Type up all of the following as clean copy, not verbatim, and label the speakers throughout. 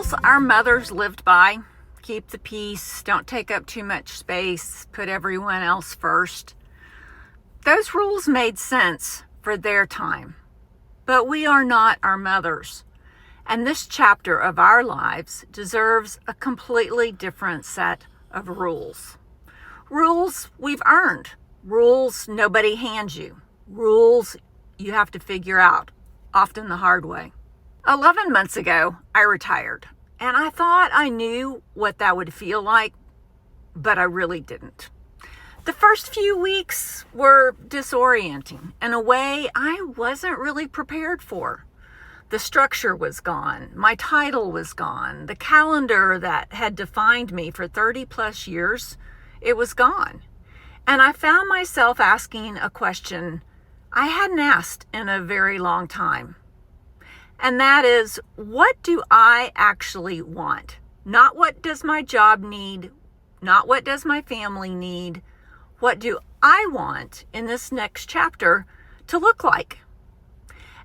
Speaker 1: rules our mothers lived by: keep the peace, don't take up too much space, put everyone else first. Those rules made sense for their time, but we are not our mothers. And this chapter of our lives deserves a completely different set of rules. Rules we've earned, rules nobody hands you, rules you have to figure out, often the hard way. 11 months ago, I retired, and I thought I knew what that would feel like, but I really didn't. The first few weeks were disorienting in a way I wasn't really prepared for. The structure was gone. My title was gone. The calendar that had defined me for 30 plus years, it was gone. And I found myself asking a question I hadn't asked in a very long time. And that is, what do I actually want? Not what does my job need, not what does my family need. What do I want in this next chapter to look like?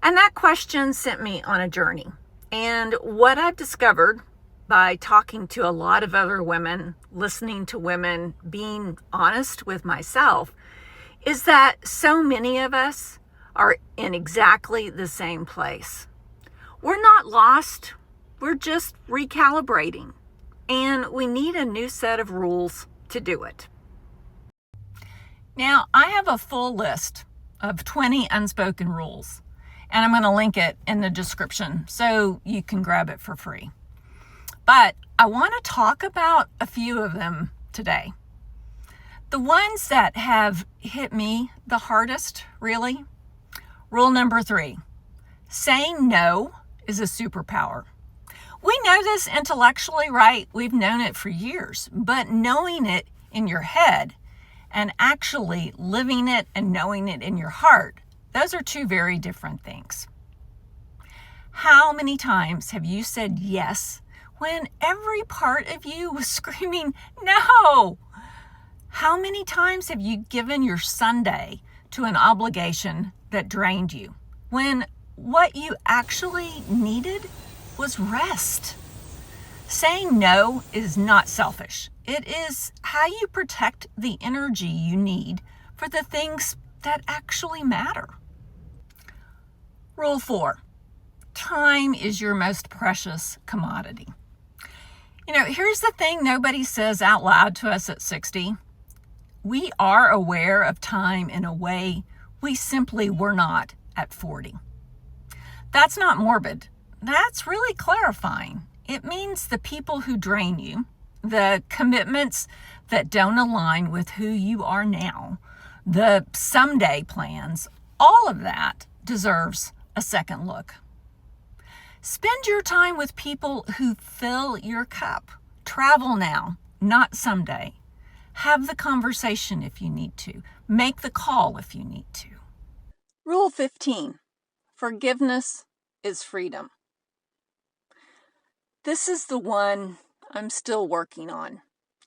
Speaker 1: And that question sent me on a journey. And what I've discovered by talking to a lot of other women, listening to women, being honest with myself, is that so many of us are in exactly the same place. We're not lost, we're just recalibrating, and we need a new set of rules to do it. Now, I have a full list of 20 unspoken rules, and I'm going to link it in the description so you can grab it for free. But I want to talk about a few of them today. The ones that have hit me the hardest, really. Rule number 3, saying no is a superpower. We know this intellectually, right? We've known it for years, but knowing it in your head and actually living it and knowing it in your heart, those are two very different things. How many times have you said yes when every part of you was screaming no? How many times have you given your Sunday to an obligation that drained you when what you actually needed was rest? Saying no is not selfish. It is how you protect the energy you need for the things that actually matter. Rule 4, time is your most precious commodity. Here's the thing nobody says out loud to us at 60. We are aware of time in a way we simply were not at 40. That's not morbid. That's really clarifying. It means the people who drain you, the commitments that don't align with who you are now, the someday plans, all of that deserves a second look. Spend your time with people who fill your cup. Travel now, not someday. Have the conversation if you need to. Make the call if you need to. Rule 15, forgiveness is freedom. This is the one I'm still working on,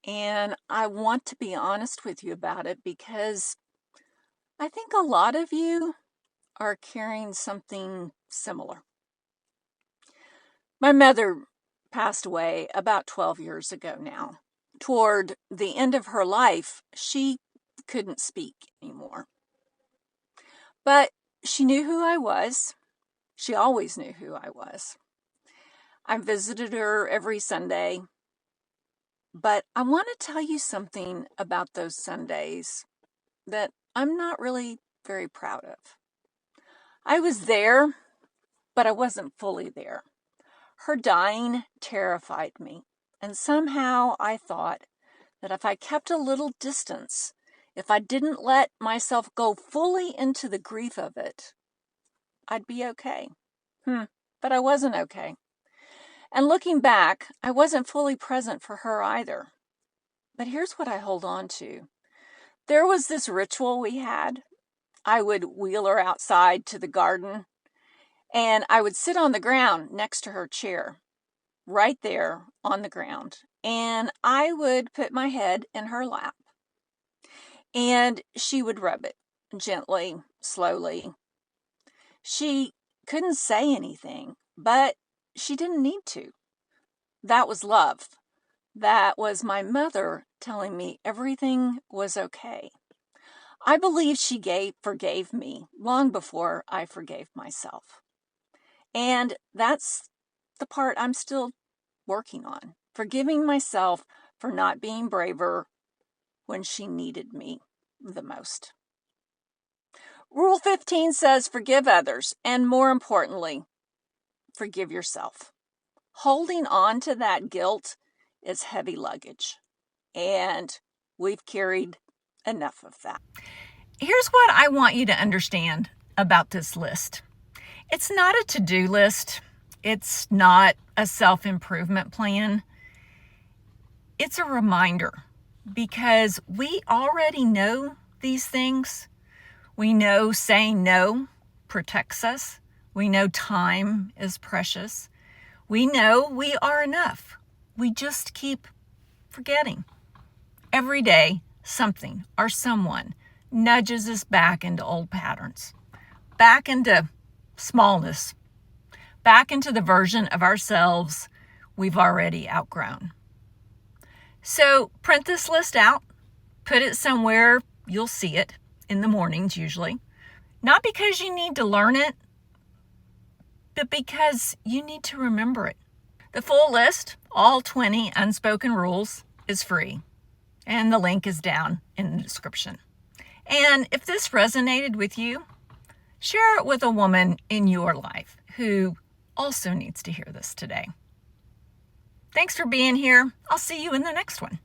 Speaker 1: and I want to be honest with you about it because I think a lot of you are carrying something similar. My mother passed away about 12 years ago now. Toward the end of her life, she couldn't speak anymore. But she knew who I was. She always knew who I was. I visited her every Sunday. But I want to tell you something about those Sundays that I'm not really very proud of. I was there, but I wasn't fully there. Her dying terrified me, and somehow I thought that if I kept a little distance, if I didn't let myself go fully into the grief of it, I'd be okay. But I wasn't okay. And looking back, I wasn't fully present for her either. But here's what I hold on to. There was this ritual we had. I would wheel her outside to the garden, and I would sit on the ground next to her chair, right there on the ground. And I would put my head in her lap, and she would rub it gently, slowly. She couldn't say anything, but she didn't need to. that was love. That was my mother telling me everything was okay. I believe she forgave me long before I forgave myself. And that's the part I'm still working on. Forgiving myself for not being braver when she needed me the most. Rule 15 says forgive others, and more importantly, forgive yourself. Holding on to that guilt is heavy luggage, and we've carried enough of that. Here's what I want you to understand about this list. It's not a to-do list. It's not a self-improvement plan. It's a reminder, because we already know these things. We know saying no protects us. We know time is precious. We know we are enough. We just keep forgetting. Every day, something or someone nudges us back into old patterns, back into smallness, back into the version of ourselves we've already outgrown. So print this list out, put it somewhere you'll see it in the mornings usually. Not because you need to learn it, but because you need to remember it. The full list, all 20 unspoken rules, is free, and the link is down in the description. And if this resonated with you, share it with a woman in your life who also needs to hear this today. Thanks for being here. I'll see you in the next one.